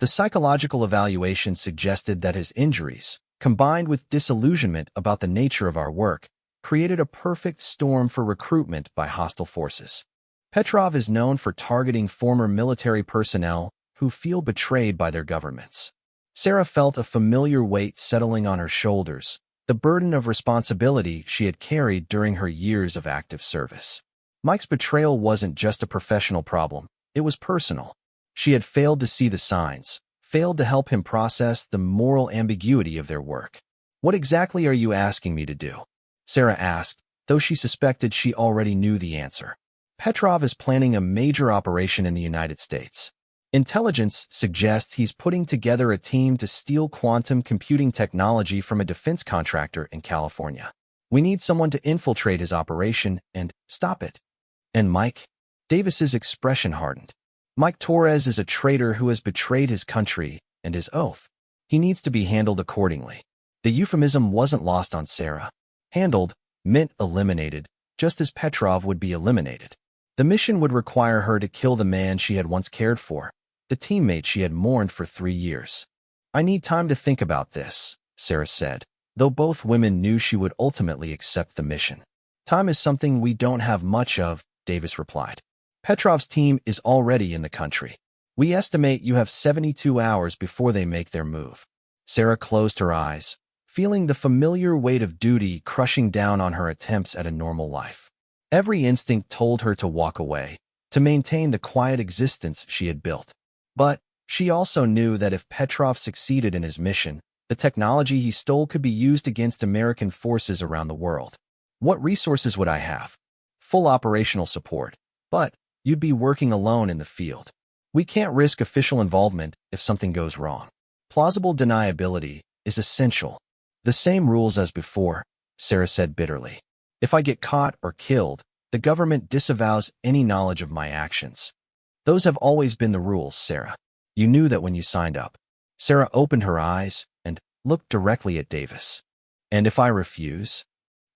The psychological evaluation suggested that his injuries, combined with disillusionment about the nature of our work, created a perfect storm for recruitment by hostile forces. Petrov is known for targeting former military personnel who feel betrayed by their governments. Sarah felt a familiar weight settling on her shoulders, the burden of responsibility she had carried during her years of active service. Mike's betrayal wasn't just a professional problem, it was personal. She had failed to see the signs, failed to help him process the moral ambiguity of their work. What exactly are you asking me to do? Sarah asked, though she suspected she already knew the answer. Petrov is planning a major operation in the United States. Intelligence suggests he's putting together a team to steal quantum computing technology from a defense contractor in California. We need someone to infiltrate his operation and stop it. And Mike? Davis's expression hardened. Mike Torres is a traitor who has betrayed his country and his oath. He needs to be handled accordingly. The euphemism wasn't lost on Sarah. Handled meant eliminated, just as Petrov would be eliminated. The mission would require her to kill the man she had once cared for, the teammate she had mourned for 3 years. I need time to think about this, Sarah said, though both women knew she would ultimately accept the mission. Time is something we don't have much of, Davis replied. Petrov's team is already in the country. We estimate you have 72 hours before they make their move." Sarah closed her eyes, feeling the familiar weight of duty crushing down on her attempts at a normal life. Every instinct told her to walk away, to maintain the quiet existence she had built. But she also knew that if Petrov succeeded in his mission, the technology he stole could be used against American forces around the world. "What resources would I have?" "Full operational support, but you'd be working alone in the field. We can't risk official involvement if something goes wrong. Plausible deniability is essential." "The same rules as before," Sarah said bitterly. "If I get caught or killed, the government disavows any knowledge of my actions." "Those have always been the rules, Sarah. You knew that when you signed up." Sarah opened her eyes and looked directly at Davis. "And if I refuse?"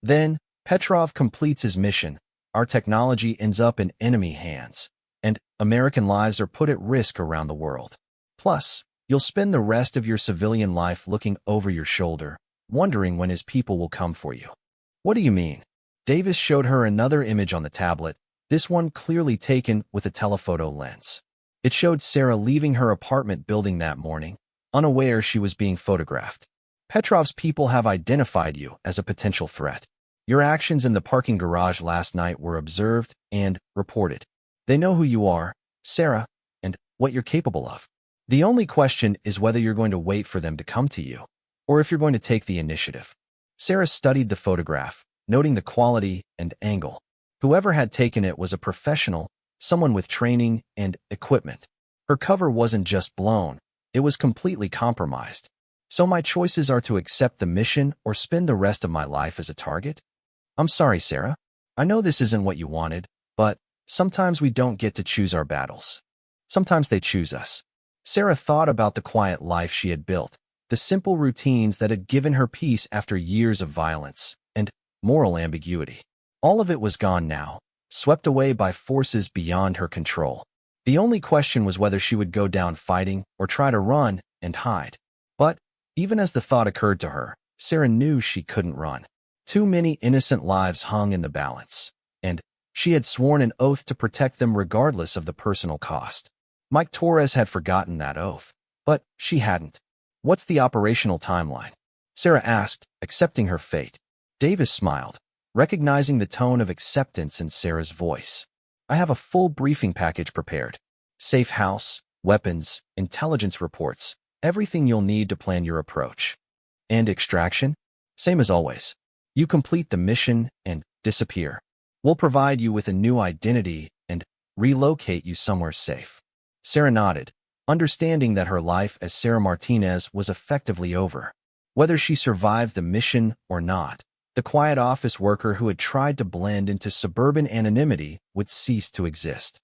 "Then Petrov completes his mission, our technology ends up in enemy hands, and American lives are put at risk around the world. Plus, you'll spend the rest of your civilian life looking over your shoulder, wondering when his people will come for you." "What do you mean?" Davis showed her another image on the tablet, this one clearly taken with a telephoto lens. It showed Sarah leaving her apartment building that morning, unaware she was being photographed. "Petrov's people have identified you as a potential threat. Your actions in the parking garage last night were observed and reported. They know who you are, Sarah, and what you're capable of. The only question is whether you're going to wait for them to come to you, or if you're going to take the initiative." Sarah studied the photograph, noting the quality and angle. Whoever had taken it was a professional, someone with training and equipment. Her cover wasn't just blown, it was completely compromised. "So my choices are to accept the mission or spend the rest of my life as a target?" "I'm sorry, Sarah. I know this isn't what you wanted, but sometimes we don't get to choose our battles. Sometimes they choose us." Sarah thought about the quiet life she had built, the simple routines that had given her peace after years of violence and moral ambiguity. All of it was gone now, swept away by forces beyond her control. The only question was whether she would go down fighting or try to run and hide. But even as the thought occurred to her, Sarah knew she couldn't run. Too many innocent lives hung in the balance, and she had sworn an oath to protect them regardless of the personal cost. Mike Torres had forgotten that oath, but she hadn't. "What's the operational timeline?" Sarah asked, accepting her fate. Davis smiled, recognizing the tone of acceptance in Sarah's voice. "I have a full briefing package prepared. Safe house, weapons, intelligence reports, everything you'll need to plan your approach." "And extraction?" "Same as always. You complete the mission and disappear. We'll provide you with a new identity and relocate you somewhere safe." Sarah nodded, understanding that her life as Sarah Martinez was effectively over. Whether she survived the mission or not, the quiet office worker who had tried to blend into suburban anonymity would cease to exist.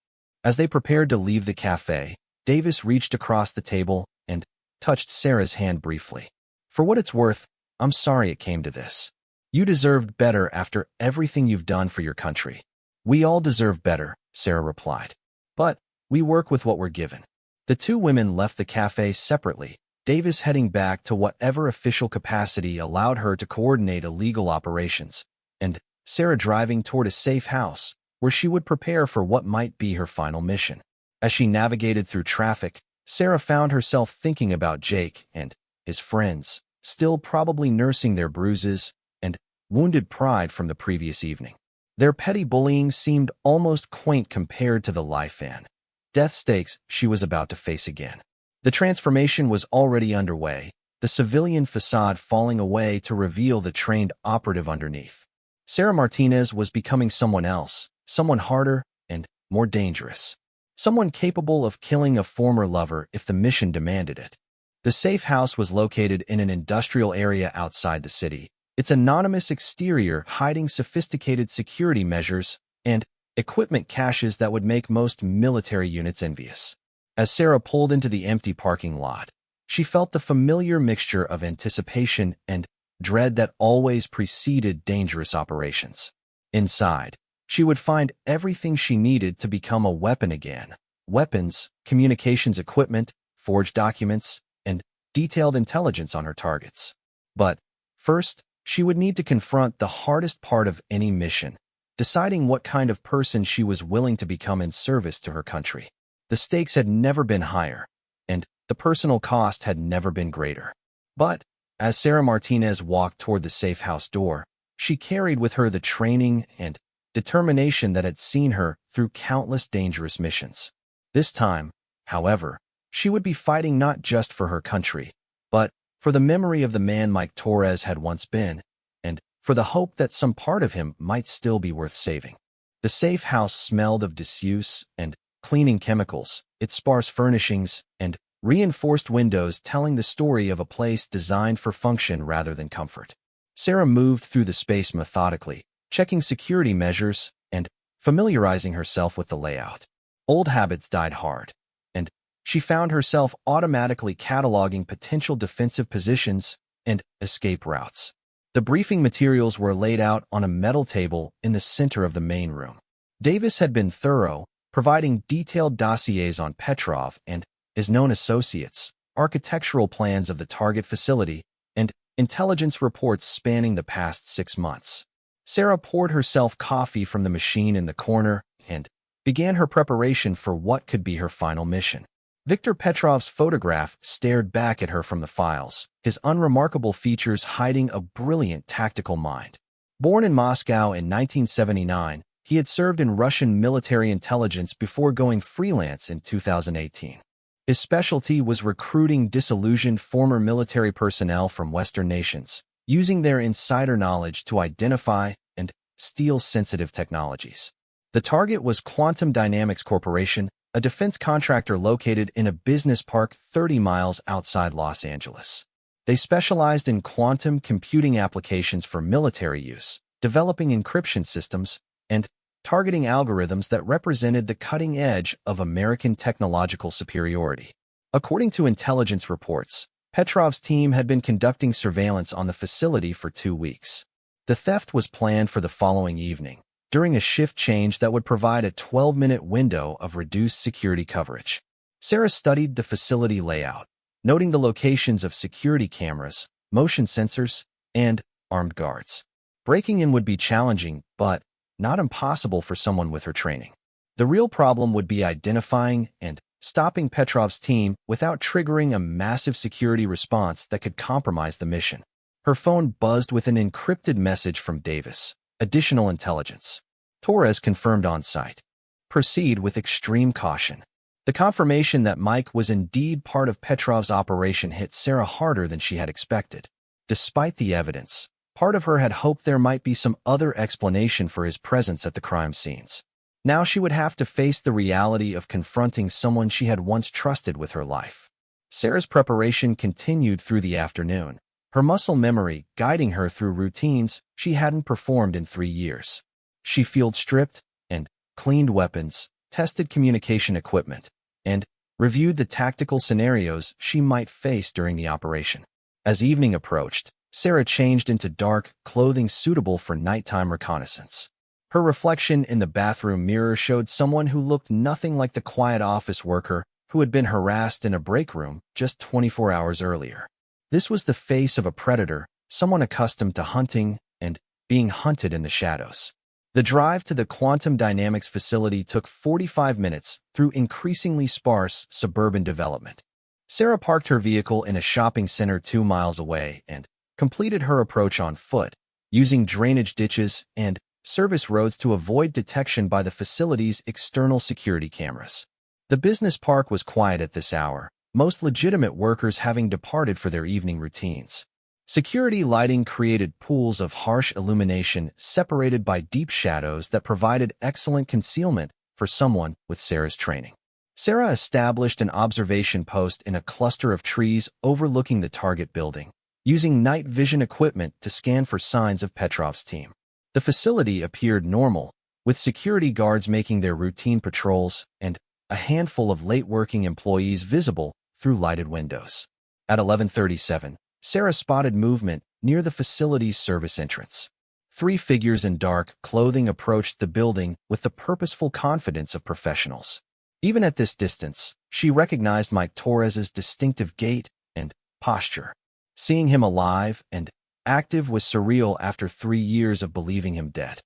As they prepared to leave the cafe, Davis reached across the table and touched Sarah's hand briefly. "For what it's worth, I'm sorry it came to this. You deserved better after everything you've done for your country." "We all deserve better," Sarah replied. "But we work with what we're given." The two women left the cafe separately, Davis heading back to whatever official capacity allowed her to coordinate illegal operations, and Sarah driving toward a safe house where she would prepare for what might be her final mission. As she navigated through traffic, Sarah found herself thinking about Jake and his friends, still probably nursing their bruises and wounded pride from the previous evening. Their petty bullying seemed almost quaint compared to the life and death stakes she was about to face again. The transformation was already underway, the civilian facade falling away to reveal the trained operative underneath. Sarah Martinez was becoming someone else, someone harder and more dangerous. Someone capable of killing a former lover if the mission demanded it. The safe house was located in an industrial area outside the city, its anonymous exterior hiding sophisticated security measures and equipment caches that would make most military units envious. As Sarah pulled into the empty parking lot, she felt the familiar mixture of anticipation and dread that always preceded dangerous operations. Inside, she would find everything she needed to become a weapon again: weapons, communications equipment, forged documents, and detailed intelligence on her targets. But first, she would need to confront the hardest part of any mission: deciding what kind of person she was willing to become in service to her country. The stakes had never been higher, and the personal cost had never been greater. But as Sarah Martinez walked toward the safe house door, she carried with her the training and determination that had seen her through countless dangerous missions. This time, however, she would be fighting not just for her country, but for the memory of the man Mike Torres had once been, and for the hope that some part of him might still be worth saving. The safe house smelled of disuse and cleaning chemicals, its sparse furnishings and reinforced windows telling the story of a place designed for function rather than comfort. Sarah moved through the space methodically, checking security measures and familiarizing herself with the layout. Old habits died hard, and she found herself automatically cataloging potential defensive positions and escape routes. The briefing materials were laid out on a metal table in the center of the main room. Davis had been thorough, providing detailed dossiers on Petrov and his known associates, architectural plans of the target facility, and intelligence reports spanning the past 6 months. Sarah poured herself coffee from the machine in the corner and began her preparation for what could be her final mission. Viktor Petrov's photograph stared back at her from the files, his unremarkable features hiding a brilliant tactical mind. Born in Moscow in 1979, he had served in Russian military intelligence before going freelance in 2018. His specialty was recruiting disillusioned former military personnel from Western nations, using their insider knowledge to identify and steal sensitive technologies. The target was Quantum Dynamics Corporation, a defense contractor located in a business park 30 miles outside Los Angeles. They specialized in quantum computing applications for military use, developing encryption systems, and targeting algorithms that represented the cutting edge of American technological superiority. According to intelligence reports, Petrov's team had been conducting surveillance on the facility for 2 weeks. The theft was planned for the following evening, during a shift change that would provide a 12-minute window of reduced security coverage. Sarah studied the facility layout, noting the locations of security cameras, motion sensors, and armed guards. Breaking in would be challenging, but not impossible for someone with her training. The real problem would be identifying and stopping Petrov's team without triggering a massive security response that could compromise the mission. Her phone buzzed with an encrypted message from Davis. Additional intelligence. Torres confirmed on site. Proceed with extreme caution. The confirmation that Mike was indeed part of Petrov's operation hit Sarah harder than she had expected. Despite the evidence, part of her had hoped there might be some other explanation for his presence at the crime scenes. Now she would have to face the reality of confronting someone she had once trusted with her life. Sarah's preparation continued through the afternoon, her muscle memory guiding her through routines she hadn't performed in 3 years. She field stripped and cleaned weapons, tested communication equipment, and reviewed the tactical scenarios she might face during the operation. As evening approached, Sarah changed into dark clothing suitable for nighttime reconnaissance. Her reflection in the bathroom mirror showed someone who looked nothing like the quiet office worker who had been harassed in a break room just 24 hours earlier. This was the face of a predator, someone accustomed to hunting and being hunted in the shadows. The drive to the Quantum Dynamics facility took 45 minutes through increasingly sparse suburban development. Sarah parked her vehicle in a shopping center 2 miles away and completed her approach on foot, using drainage ditches and service roads to avoid detection by the facility's external security cameras. The business park was quiet at this hour, most legitimate workers having departed for their evening routines. Security lighting created pools of harsh illumination separated by deep shadows that provided excellent concealment for someone with Sarah's training. Sarah established an observation post in a cluster of trees overlooking the target building, using night vision equipment to scan for signs of Petrov's team. The facility appeared normal, with security guards making their routine patrols and a handful of late-working employees visible through lighted windows. At 11:37, Sarah spotted movement near the facility's service entrance. 3 figures in dark clothing approached the building with the purposeful confidence of professionals. Even at this distance, she recognized Mike Torres's distinctive gait and posture. Seeing him alive and active was surreal after 3 years of believing him dead.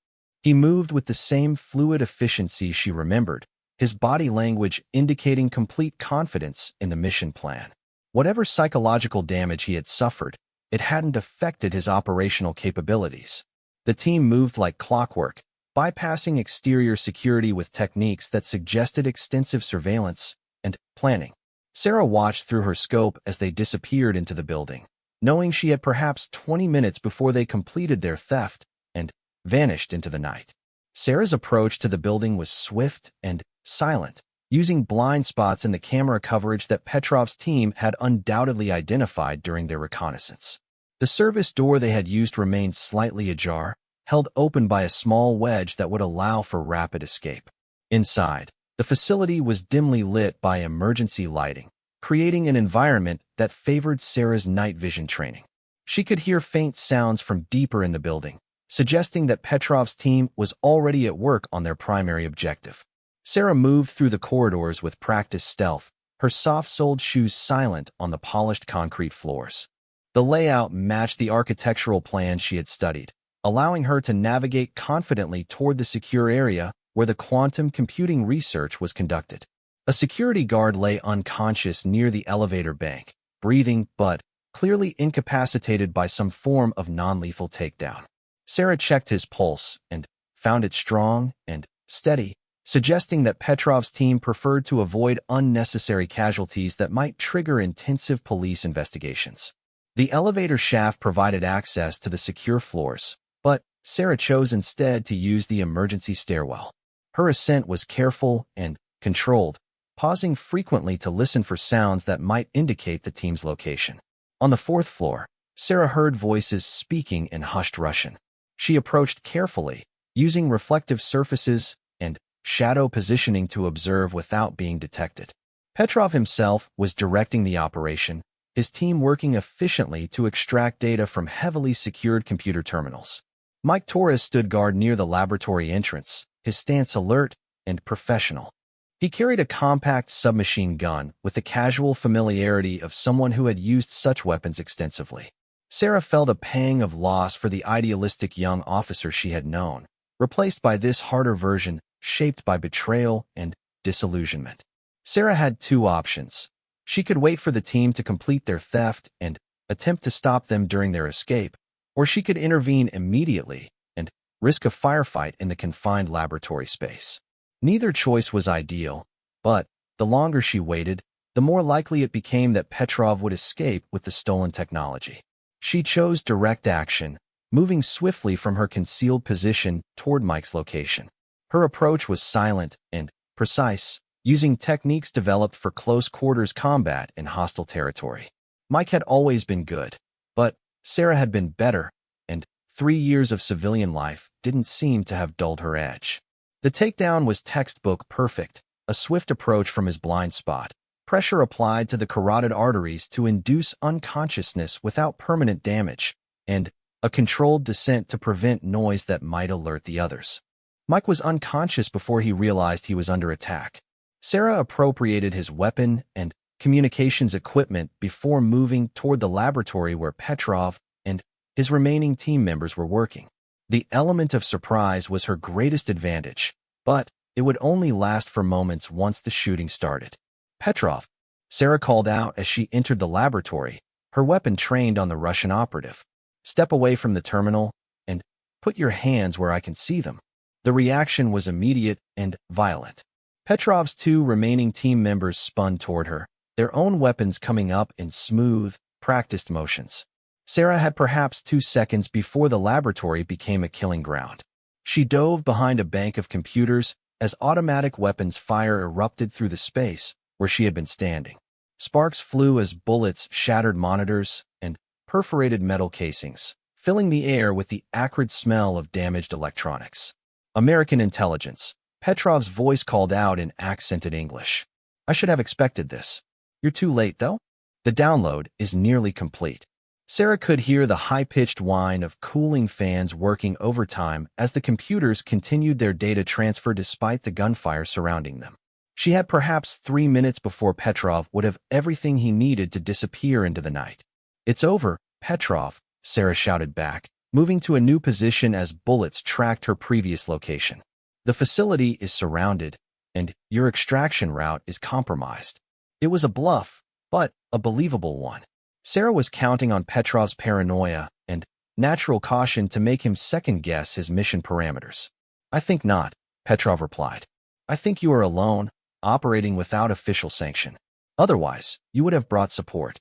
He moved with the same fluid efficiency she remembered, his body language indicating complete confidence in the mission plan. Whatever psychological damage he had suffered, it hadn't affected his operational capabilities. The team moved like clockwork, bypassing exterior security with techniques that suggested extensive surveillance and planning. Sarah watched through her scope as they disappeared into the building, knowing she had perhaps 20 minutes before they completed their theft and vanished into the night. Sarah's approach to the building was swift and silent, using blind spots in the camera coverage that Petrov's team had undoubtedly identified during their reconnaissance. The service door they had used remained slightly ajar, held open by a small wedge that would allow for rapid escape. Inside, the facility was dimly lit by emergency lighting, creating an environment that favored Sarah's night vision training. She could hear faint sounds from deeper in the building, suggesting that Petrov's team was already at work on their primary objective. Sarah moved through the corridors with practiced stealth, her soft-soled shoes silent on the polished concrete floors. The layout matched the architectural plan she had studied, allowing her to navigate confidently toward the secure area where the quantum computing research was conducted. A security guard lay unconscious near the elevator bank, breathing but clearly incapacitated by some form of non-lethal takedown. Sarah checked his pulse and found it strong and steady, suggesting that Petrov's team preferred to avoid unnecessary casualties that might trigger intensive police investigations. The elevator shaft provided access to the secure floors, but Sarah chose instead to use the emergency stairwell. Her ascent was careful and controlled, pausing frequently to listen for sounds that might indicate the team's location. On the fourth floor, Sarah heard voices speaking in hushed Russian. She approached carefully, using reflective surfaces and shadow positioning to observe without being detected. Petrov himself was directing the operation, his team working efficiently to extract data from heavily secured computer terminals. Mike Torres stood guard near the laboratory entrance, his stance alert and professional. He carried a compact submachine gun with the casual familiarity of someone who had used such weapons extensively. Sarah felt a pang of loss for the idealistic young officer she had known, replaced by this harder version shaped by betrayal and disillusionment. Sarah had two options. She could wait for the team to complete their theft and attempt to stop them during their escape, or she could intervene immediately and risk a firefight in the confined laboratory space. Neither choice was ideal, but the longer she waited, the more likely it became that Petrov would escape with the stolen technology. She chose direct action, moving swiftly from her concealed position toward Mike's location. Her approach was silent and precise, using techniques developed for close-quarters combat in hostile territory. Mike had always been good, but Sarah had been better, and 3 years of civilian life didn't seem to have dulled her edge. The takedown was textbook perfect, a swift approach from his blind spot, pressure applied to the carotid arteries to induce unconsciousness without permanent damage, and a controlled descent to prevent noise that might alert the others. Mike was unconscious before he realized he was under attack. Sarah appropriated his weapon and communications equipment before moving toward the laboratory where Petrov and his remaining team members were working. The element of surprise was her greatest advantage, but it would only last for moments once the shooting started. Petrov, Sarah called out as she entered the laboratory, her weapon trained on the Russian operative. Step away from the terminal and put your hands where I can see them. The reaction was immediate and violent. Petrov's 2 remaining team members spun toward her, their own weapons coming up in smooth, practiced motions. Sarah had perhaps 2 seconds before the laboratory became a killing ground. She dove behind a bank of computers as automatic weapons fire erupted through the space where she had been standing. Sparks flew as bullets shattered monitors and perforated metal casings, filling the air with the acrid smell of damaged electronics. American intelligence. Petrov's voice called out in accented English. I should have expected this. You're too late, though. The download is nearly complete. Sarah could hear the high-pitched whine of cooling fans working overtime as the computers continued their data transfer despite the gunfire surrounding them. She had perhaps 3 minutes before Petrov would have everything he needed to disappear into the night. It's over, Petrov, Sarah shouted back, moving to a new position as bullets tracked her previous location. The facility is surrounded, and your extraction route is compromised. It was a bluff, but a believable one. Sarah was counting on Petrov's paranoia and natural caution to make him second-guess his mission parameters. I think not, Petrov replied. I think you are alone, operating without official sanction. Otherwise, you would have brought support.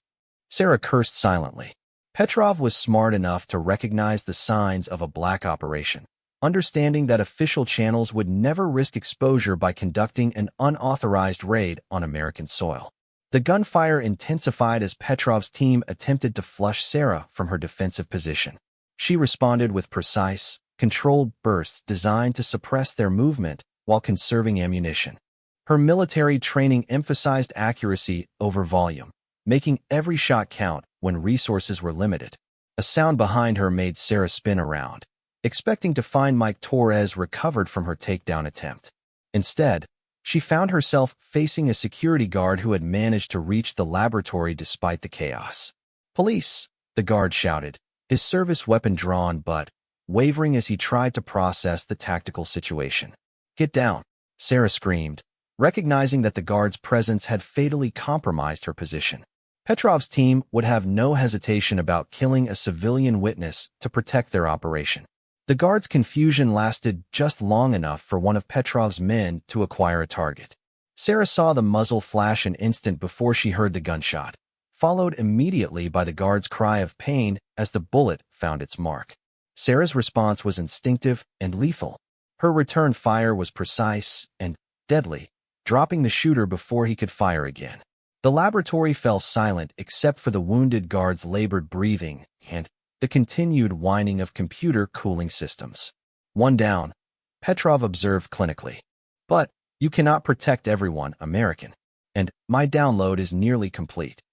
Sarah cursed silently. Petrov was smart enough to recognize the signs of a black operation, understanding that official channels would never risk exposure by conducting an unauthorized raid on American soil. The gunfire intensified as Petrov's team attempted to flush Sarah from her defensive position. She responded with precise, controlled bursts designed to suppress their movement while conserving ammunition. Her military training emphasized accuracy over volume, making every shot count when resources were limited. A sound behind her made Sarah spin around, expecting to find Mike Torres recovered from her takedown attempt. Instead, she found herself facing a security guard who had managed to reach the laboratory despite the chaos. "Police!" the guard shouted, his service weapon drawn but wavering as he tried to process the tactical situation. "Get down!" Sarah screamed, recognizing that the guard's presence had fatally compromised her position. Petrov's team would have no hesitation about killing a civilian witness to protect their operation. The guard's confusion lasted just long enough for one of Petrov's men to acquire a target. Sarah saw the muzzle flash an instant before she heard the gunshot, followed immediately by the guard's cry of pain as the bullet found its mark. Sarah's response was instinctive and lethal. Her return fire was precise and deadly, dropping the shooter before he could fire again. The laboratory fell silent except for the wounded guard's labored breathing and the continued whining of computer cooling systems. "One down," Petrov observed clinically. "But you cannot protect everyone, American. And my download is nearly complete."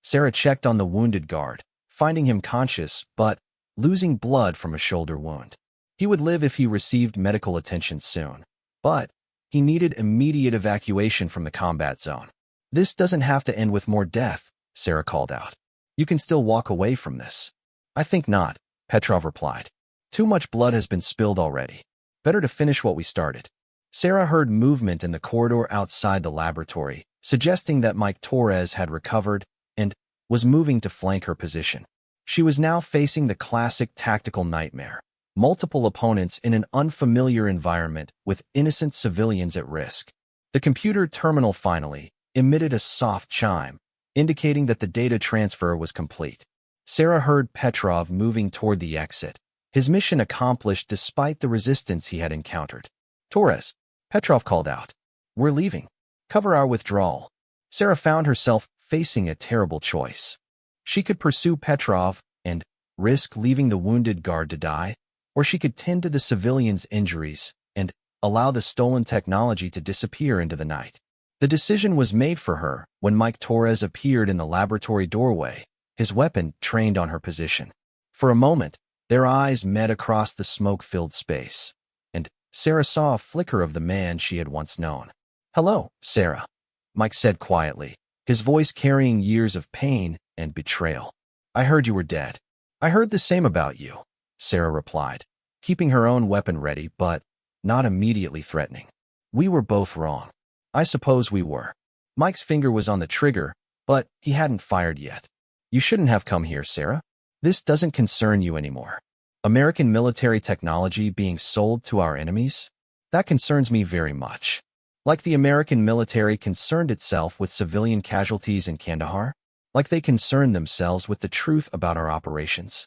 Sarah checked on the wounded guard, finding him conscious but losing blood from a shoulder wound. He would live if he received medical attention soon, but he needed immediate evacuation from the combat zone. "This doesn't have to end with more death," Sarah called out. "You can still walk away from this." "I think not," Petrov replied. "Too much blood has been spilled already. Better to finish what we started." Sarah heard movement in the corridor outside the laboratory, suggesting that Mike Torres had recovered and was moving to flank her position. She was now facing the classic tactical nightmare: multiple opponents in an unfamiliar environment with innocent civilians at risk. The computer terminal finally emitted a soft chime, indicating that the data transfer was complete. Sarah heard Petrov moving toward the exit, his mission accomplished despite the resistance he had encountered. "Torres," Petrov called out. "We're leaving. Cover our withdrawal." Sarah found herself facing a terrible choice. She could pursue Petrov and risk leaving the wounded guard to die, or she could tend to the civilians' injuries and allow the stolen technology to disappear into the night. The decision was made for her when Mike Torres appeared in the laboratory doorway, his weapon trained on her position. For a moment, their eyes met across the smoke-filled space, and Sarah saw a flicker of the man she had once known. "Hello, Sarah," Mike said quietly, his voice carrying years of pain and betrayal. "I heard you were dead." "I heard the same about you," Sarah replied, keeping her own weapon ready but not immediately threatening. "We were both wrong." "I suppose we were." Mike's finger was on the trigger, but he hadn't fired yet. "You shouldn't have come here, Sarah. This doesn't concern you anymore. American military technology being sold to our enemies? That concerns me very much. Like the American military concerned itself with civilian casualties in Kandahar? Like they concerned themselves with the truth about our operations?"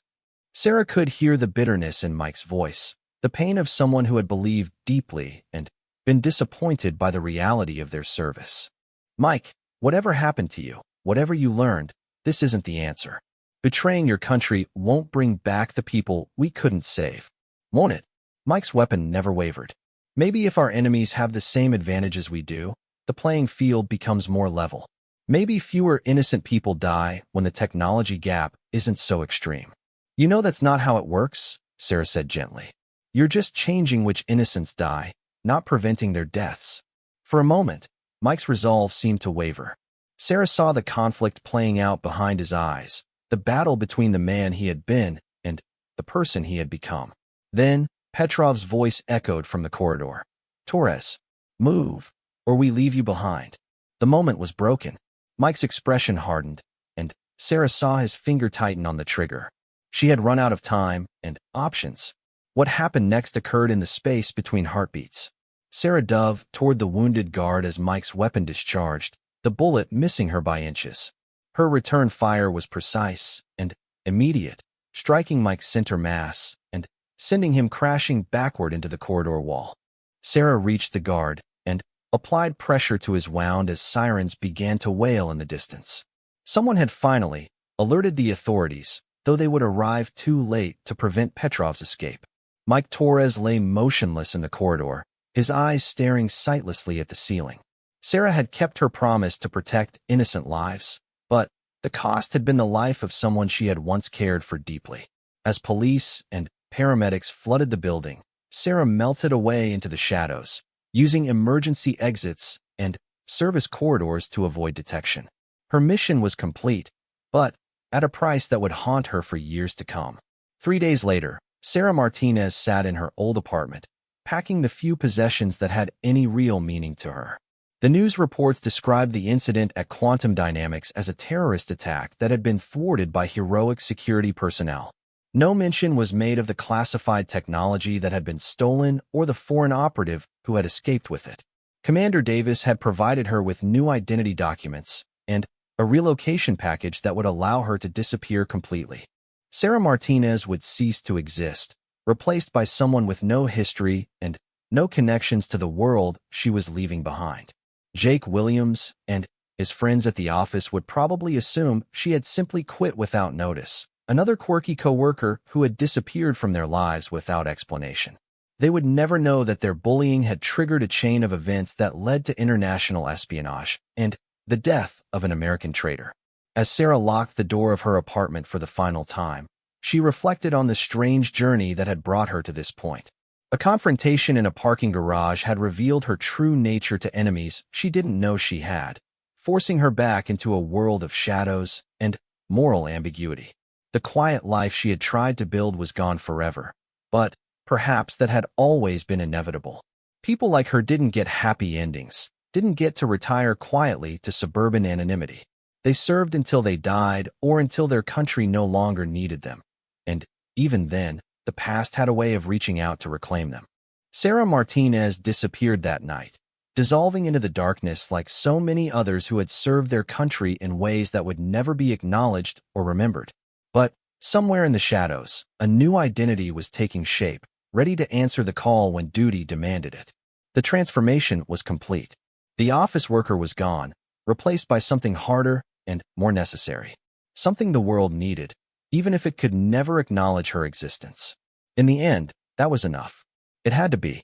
Sarah could hear the bitterness in Mike's voice, the pain of someone who had believed deeply and been disappointed by the reality of their service. "Mike, whatever happened to you, whatever you learned, this isn't the answer. Betraying your country won't bring back the people we couldn't save. Won't it?" Mike's weapon never wavered. "Maybe if our enemies have the same advantages we do, the playing field becomes more level. Maybe fewer innocent people die when the technology gap isn't so extreme." "You know that's not how it works," Sarah said gently. "You're just changing which innocents die, not preventing their deaths." For a moment, Mike's resolve seemed to waver. Sarah saw the conflict playing out behind his eyes, the battle between the man he had been and the person he had become. Then, Petrov's voice echoed from the corridor. Torres, move, or we leave you behind. The moment was broken. Mike's expression hardened, and Sarah saw his finger tighten on the trigger. She had run out of time and options. What happened next occurred in the space between heartbeats. Sarah dove toward the wounded guard as Mike's weapon discharged, the bullet missing her by inches. Her return fire was precise and immediate, striking Mike's center mass and sending him crashing backward into the corridor wall. Sarah reached the guard and applied pressure to his wound as sirens began to wail in the distance. Someone had finally alerted the authorities, though they would arrive too late to prevent Petrov's escape. Mike Torres lay motionless in the corridor, his eyes staring sightlessly at the ceiling. Sarah had kept her promise to protect innocent lives, but the cost had been the life of someone she had once cared for deeply. As police and paramedics flooded the building, Sarah melted away into the shadows, using emergency exits and service corridors to avoid detection. Her mission was complete, but at a price that would haunt her for years to come. 3 days later, Sarah Martinez sat in her old apartment, packing the few possessions that had any real meaning to her. The news reports described the incident at Quantum Dynamics as a terrorist attack that had been thwarted by heroic security personnel. No mention was made of the classified technology that had been stolen or the foreign operative who had escaped with it. Commander Davis had provided her with new identity documents and a relocation package that would allow her to disappear completely. Sarah Martinez would cease to exist, replaced by someone with no history and no connections to the world she was leaving behind. Jake Williams and his friends at the office would probably assume she had simply quit without notice, another quirky coworker who had disappeared from their lives without explanation. They would never know that their bullying had triggered a chain of events that led to international espionage and the death of an American traitor. As Sarah locked the door of her apartment for the final time, she reflected on the strange journey that had brought her to this point. A confrontation in a parking garage had revealed her true nature to enemies she didn't know she had, forcing her back into a world of shadows and moral ambiguity. The quiet life she had tried to build was gone forever, but perhaps that had always been inevitable. People like her didn't get happy endings, didn't get to retire quietly to suburban anonymity. They served until they died or until their country no longer needed them. And even then, the past had a way of reaching out to reclaim them. Sarah Martinez disappeared that night, dissolving into the darkness like so many others who had served their country in ways that would never be acknowledged or remembered. But somewhere in the shadows, a new identity was taking shape, ready to answer the call when duty demanded it. The transformation was complete. The office worker was gone, replaced by something harder and more necessary. Something the world needed, even if it could never acknowledge her existence. In the end, that was enough. It had to be.